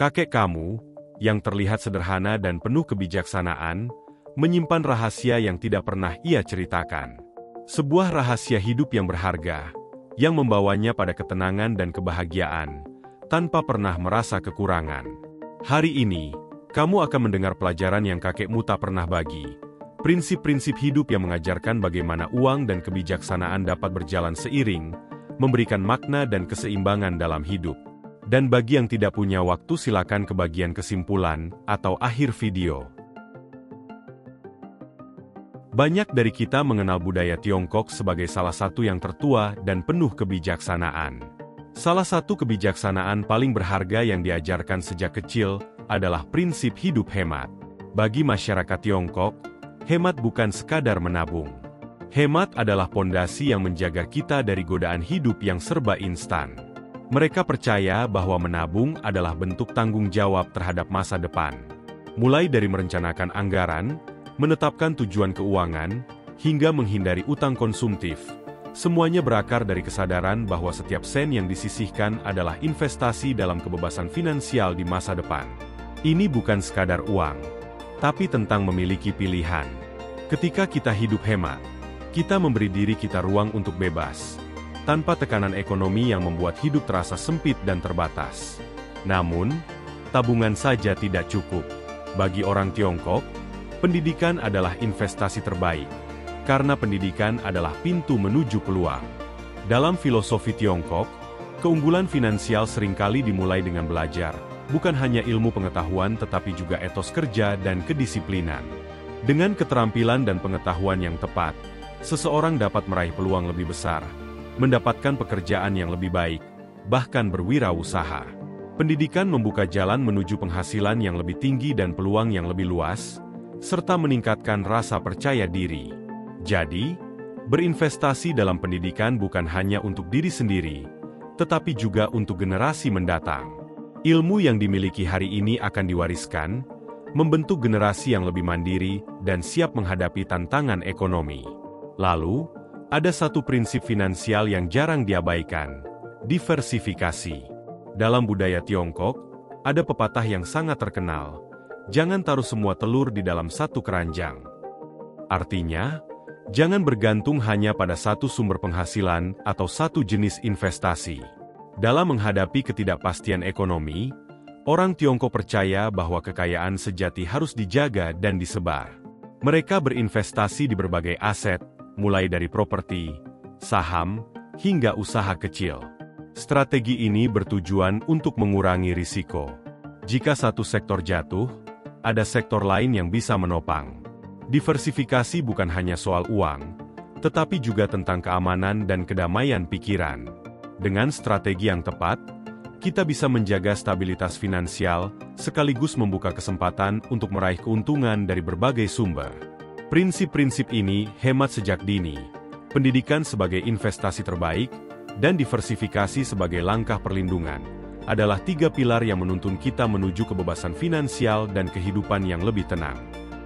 Kakek kamu, yang terlihat sederhana dan penuh kebijaksanaan, menyimpan rahasia yang tidak pernah ia ceritakan. Sebuah rahasia hidup yang berharga, yang membawanya pada ketenangan dan kebahagiaan, tanpa pernah merasa kekurangan. Hari ini, kamu akan mendengar pelajaran yang kakekmu tak pernah bagi. Prinsip-prinsip hidup yang mengajarkan bagaimana uang dan kebijaksanaan dapat berjalan seiring, memberikan makna dan keseimbangan dalam hidup. Dan bagi yang tidak punya waktu, silakan ke bagian kesimpulan atau akhir video. Banyak dari kita mengenal budaya Tiongkok sebagai salah satu yang tertua dan penuh kebijaksanaan. Salah satu kebijaksanaan paling berharga yang diajarkan sejak kecil adalah prinsip hidup hemat. Bagi masyarakat Tiongkok, hemat bukan sekadar menabung. Hemat adalah pondasi yang menjaga kita dari godaan hidup yang serba instan. Mereka percaya bahwa menabung adalah bentuk tanggung jawab terhadap masa depan. Mulai dari merencanakan anggaran, menetapkan tujuan keuangan, hingga menghindari utang konsumtif. Semuanya berakar dari kesadaran bahwa setiap sen yang disisihkan adalah investasi dalam kebebasan finansial di masa depan. Ini bukan sekadar uang, tapi tentang memiliki pilihan. Ketika kita hidup hemat, kita memberi diri kita ruang untuk bebas, tanpa tekanan ekonomi yang membuat hidup terasa sempit dan terbatas. Namun, tabungan saja tidak cukup. Bagi orang Tiongkok, pendidikan adalah investasi terbaik, karena pendidikan adalah pintu menuju peluang. Dalam filosofi Tiongkok, keunggulan finansial seringkali dimulai dengan belajar, bukan hanya ilmu pengetahuan tetapi juga etos kerja dan kedisiplinan. Dengan keterampilan dan pengetahuan yang tepat, seseorang dapat meraih peluang lebih besar, mendapatkan pekerjaan yang lebih baik, bahkan berwirausaha. Pendidikan membuka jalan menuju penghasilan yang lebih tinggi dan peluang yang lebih luas, serta meningkatkan rasa percaya diri. Jadi, berinvestasi dalam pendidikan bukan hanya untuk diri sendiri, tetapi juga untuk generasi mendatang. Ilmu yang dimiliki hari ini akan diwariskan, membentuk generasi yang lebih mandiri dan siap menghadapi tantangan ekonomi. Lalu, ada satu prinsip finansial yang jarang diabaikan, diversifikasi. Dalam budaya Tiongkok, ada pepatah yang sangat terkenal, jangan taruh semua telur di dalam satu keranjang. Artinya, jangan bergantung hanya pada satu sumber penghasilan atau satu jenis investasi. Dalam menghadapi ketidakpastian ekonomi, orang Tiongkok percaya bahwa kekayaan sejati harus dijaga dan disebar. Mereka berinvestasi di berbagai aset, mulai dari properti, saham, hingga usaha kecil. Strategi ini bertujuan untuk mengurangi risiko. Jika satu sektor jatuh, ada sektor lain yang bisa menopang. Diversifikasi bukan hanya soal uang, tetapi juga tentang keamanan dan kedamaian pikiran. Dengan strategi yang tepat, kita bisa menjaga stabilitas finansial, sekaligus membuka kesempatan untuk meraih keuntungan dari berbagai sumber. Prinsip-prinsip ini hemat sejak dini, pendidikan sebagai investasi terbaik, dan diversifikasi sebagai langkah perlindungan, adalah tiga pilar yang menuntun kita menuju kebebasan finansial dan kehidupan yang lebih tenang.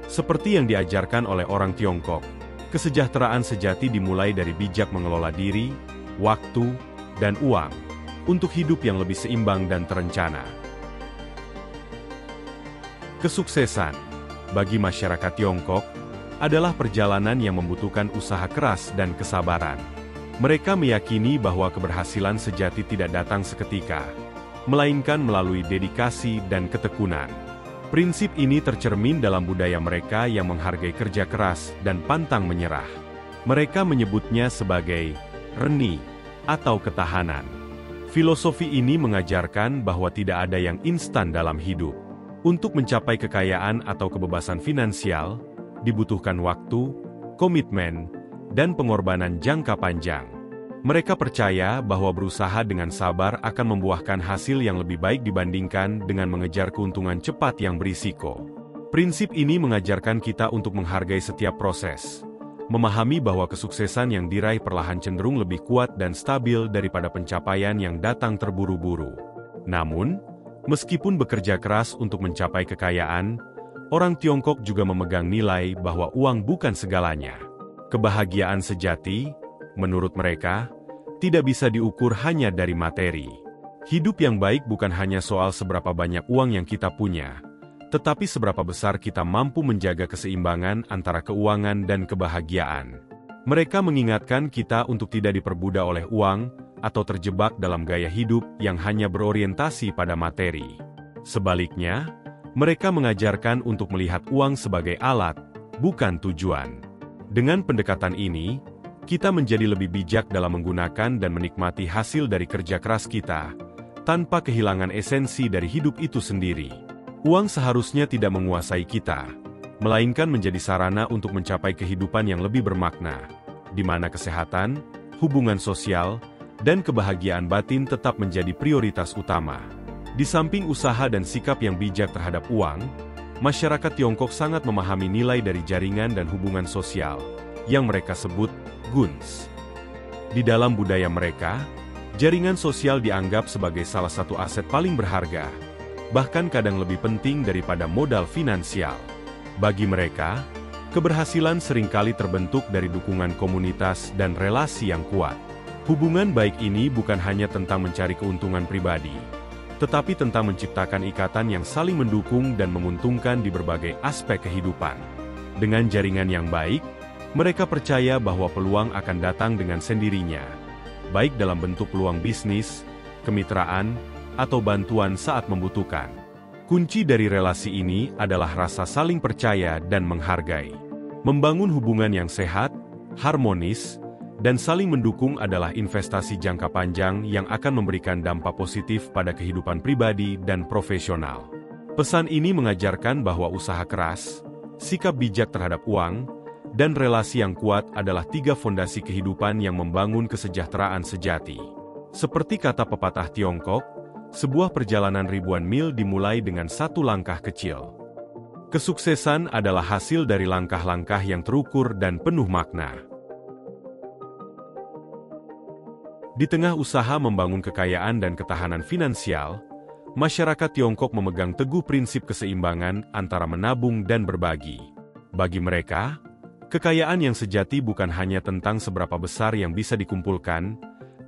Seperti yang diajarkan oleh orang Tiongkok, kesejahteraan sejati dimulai dari bijak mengelola diri, waktu, dan uang, untuk hidup yang lebih seimbang dan terencana. Kesuksesan, bagi masyarakat Tiongkok, adalah perjalanan yang membutuhkan usaha keras dan kesabaran. Mereka meyakini bahwa keberhasilan sejati tidak datang seketika, melainkan melalui dedikasi dan ketekunan. Prinsip ini tercermin dalam budaya mereka yang menghargai kerja keras dan pantang menyerah. Mereka menyebutnya sebagai reni atau ketahanan. Filosofi ini mengajarkan bahwa tidak ada yang instan dalam hidup. Untuk mencapai kekayaan atau kebebasan finansial, dibutuhkan waktu, komitmen, dan pengorbanan jangka panjang. Mereka percaya bahwa berusaha dengan sabar akan membuahkan hasil yang lebih baik dibandingkan dengan mengejar keuntungan cepat yang berisiko. Prinsip ini mengajarkan kita untuk menghargai setiap proses, memahami bahwa kesuksesan yang diraih perlahan cenderung lebih kuat dan stabil daripada pencapaian yang datang terburu-buru. Namun, meskipun bekerja keras untuk mencapai kekayaan, orang Tiongkok juga memegang nilai bahwa uang bukan segalanya. Kebahagiaan sejati, menurut mereka, tidak bisa diukur hanya dari materi. Hidup yang baik bukan hanya soal seberapa banyak uang yang kita punya, tetapi seberapa besar kita mampu menjaga keseimbangan antara keuangan dan kebahagiaan. Mereka mengingatkan kita untuk tidak diperbudak oleh uang atau terjebak dalam gaya hidup yang hanya berorientasi pada materi. Sebaliknya, mereka mengajarkan untuk melihat uang sebagai alat, bukan tujuan. Dengan pendekatan ini, kita menjadi lebih bijak dalam menggunakan dan menikmati hasil dari kerja keras kita, tanpa kehilangan esensi dari hidup itu sendiri. Uang seharusnya tidak menguasai kita, melainkan menjadi sarana untuk mencapai kehidupan yang lebih bermakna, di mana kesehatan, hubungan sosial, dan kebahagiaan batin tetap menjadi prioritas utama. Di samping usaha dan sikap yang bijak terhadap uang, masyarakat Tiongkok sangat memahami nilai dari jaringan dan hubungan sosial, yang mereka sebut guns. Di dalam budaya mereka, jaringan sosial dianggap sebagai salah satu aset paling berharga, bahkan kadang lebih penting daripada modal finansial. Bagi mereka, keberhasilan seringkali terbentuk dari dukungan komunitas dan relasi yang kuat. Hubungan baik ini bukan hanya tentang mencari keuntungan pribadi, tetapi tentang menciptakan ikatan yang saling mendukung dan menguntungkan di berbagai aspek kehidupan. Dengan jaringan yang baik, mereka percaya bahwa peluang akan datang dengan sendirinya, baik dalam bentuk peluang bisnis, kemitraan, atau bantuan saat membutuhkan. Kunci dari relasi ini adalah rasa saling percaya dan menghargai. Membangun hubungan yang sehat, harmonis, dan saling mendukung adalah investasi jangka panjang yang akan memberikan dampak positif pada kehidupan pribadi dan profesional. Pesan ini mengajarkan bahwa usaha keras, sikap bijak terhadap uang, dan relasi yang kuat adalah 3 fondasi kehidupan yang membangun kesejahteraan sejati. Seperti kata pepatah Tiongkok, sebuah perjalanan ribuan mil dimulai dengan satu langkah kecil. Kesuksesan adalah hasil dari langkah-langkah yang terukur dan penuh makna. Di tengah usaha membangun kekayaan dan ketahanan finansial, masyarakat Tiongkok memegang teguh prinsip keseimbangan antara menabung dan berbagi. Bagi mereka, kekayaan yang sejati bukan hanya tentang seberapa besar yang bisa dikumpulkan,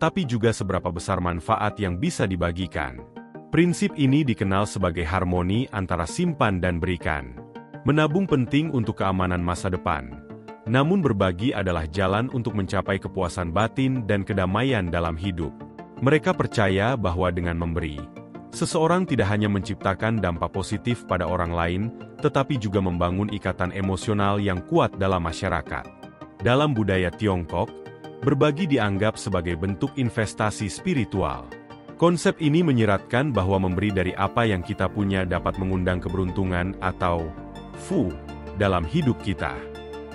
tapi juga seberapa besar manfaat yang bisa dibagikan. Prinsip ini dikenal sebagai harmoni antara simpan dan berikan. Menabung penting untuk keamanan masa depan, namun berbagi adalah jalan untuk mencapai kepuasan batin dan kedamaian dalam hidup. Mereka percaya bahwa dengan memberi, seseorang tidak hanya menciptakan dampak positif pada orang lain, tetapi juga membangun ikatan emosional yang kuat dalam masyarakat. Dalam budaya Tiongkok, berbagi dianggap sebagai bentuk investasi spiritual. Konsep ini menyiratkan bahwa memberi dari apa yang kita punya dapat mengundang keberuntungan atau fu dalam hidup kita.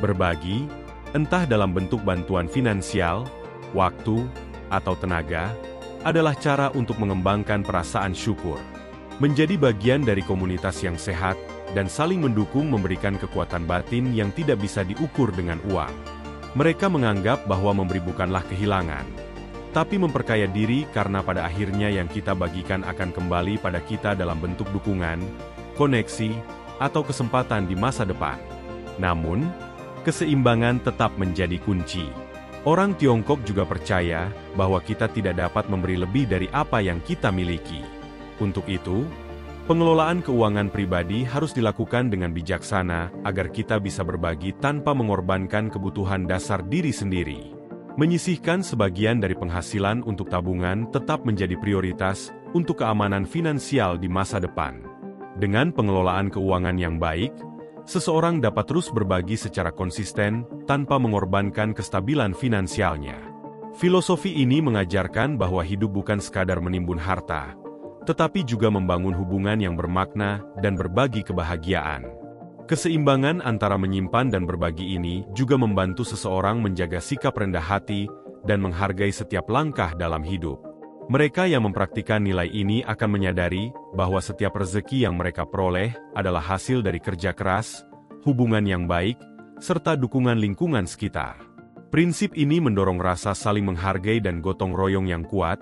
Berbagi, entah dalam bentuk bantuan finansial, waktu, atau tenaga, adalah cara untuk mengembangkan perasaan syukur. Menjadi bagian dari komunitas yang sehat dan saling mendukung memberikan kekuatan batin yang tidak bisa diukur dengan uang. Mereka menganggap bahwa memberi bukanlah kehilangan, tapi memperkaya diri karena pada akhirnya yang kita bagikan akan kembali pada kita dalam bentuk dukungan, koneksi, atau kesempatan di masa depan. Namun, keseimbangan tetap menjadi kunci. Orang Tiongkok juga percaya bahwa kita tidak dapat memberi lebih dari apa yang kita miliki. Untuk itu, pengelolaan keuangan pribadi harus dilakukan dengan bijaksana agar kita bisa berbagi tanpa mengorbankan kebutuhan dasar diri sendiri. Menyisihkan sebagian dari penghasilan untuk tabungan tetap menjadi prioritas untuk keamanan finansial di masa depan. Dengan pengelolaan keuangan yang baik, seseorang dapat terus berbagi secara konsisten tanpa mengorbankan kestabilan finansialnya. Filosofi ini mengajarkan bahwa hidup bukan sekadar menimbun harta, tetapi juga membangun hubungan yang bermakna dan berbagi kebahagiaan. Keseimbangan antara menyimpan dan berbagi ini juga membantu seseorang menjaga sikap rendah hati dan menghargai setiap langkah dalam hidup. Mereka yang mempraktikkan nilai ini akan menyadari bahwa setiap rezeki yang mereka peroleh adalah hasil dari kerja keras, hubungan yang baik, serta dukungan lingkungan sekitar. Prinsip ini mendorong rasa saling menghargai dan gotong royong yang kuat,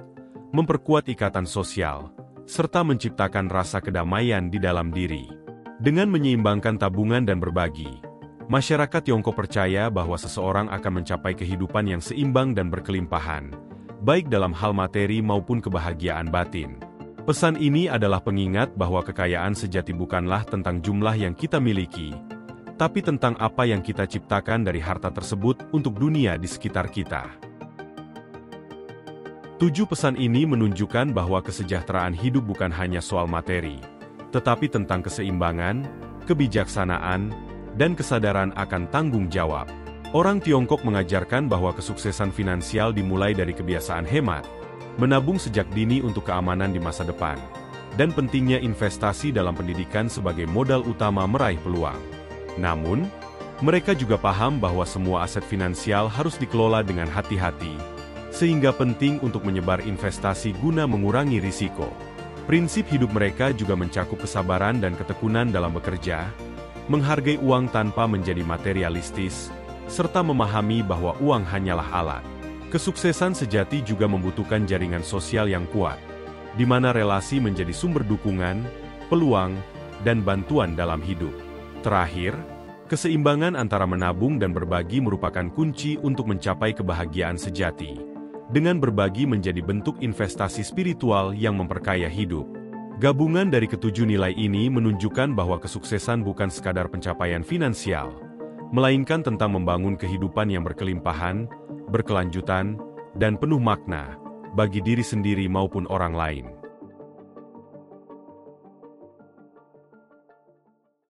memperkuat ikatan sosial, serta menciptakan rasa kedamaian di dalam diri. Dengan menyeimbangkan tabungan dan berbagi, masyarakat Tiongkok percaya bahwa seseorang akan mencapai kehidupan yang seimbang dan berkelimpahan, baik dalam hal materi maupun kebahagiaan batin. Pesan ini adalah pengingat bahwa kekayaan sejati bukanlah tentang jumlah yang kita miliki, tapi tentang apa yang kita ciptakan dari harta tersebut untuk dunia di sekitar kita. 7 pesan ini menunjukkan bahwa kesejahteraan hidup bukan hanya soal materi, tetapi tentang keseimbangan, kebijaksanaan, dan kesadaran akan tanggung jawab. Orang Tiongkok mengajarkan bahwa kesuksesan finansial dimulai dari kebiasaan hemat, menabung sejak dini untuk keamanan di masa depan, dan pentingnya investasi dalam pendidikan sebagai modal utama meraih peluang. Namun, mereka juga paham bahwa semua aset finansial harus dikelola dengan hati-hati, sehingga penting untuk menyebar investasi guna mengurangi risiko. Prinsip hidup mereka juga mencakup kesabaran dan ketekunan dalam bekerja, menghargai uang tanpa menjadi materialistis, serta memahami bahwa uang hanyalah alat. Kesuksesan sejati juga membutuhkan jaringan sosial yang kuat, di mana relasi menjadi sumber dukungan, peluang, dan bantuan dalam hidup. Terakhir, keseimbangan antara menabung dan berbagi merupakan kunci untuk mencapai kebahagiaan sejati. Dengan berbagi menjadi bentuk investasi spiritual yang memperkaya hidup. Gabungan dari ketujuh nilai ini menunjukkan bahwa kesuksesan bukan sekadar pencapaian finansial, melainkan tentang membangun kehidupan yang berkelimpahan, berkelanjutan, dan penuh makna, bagi diri sendiri maupun orang lain.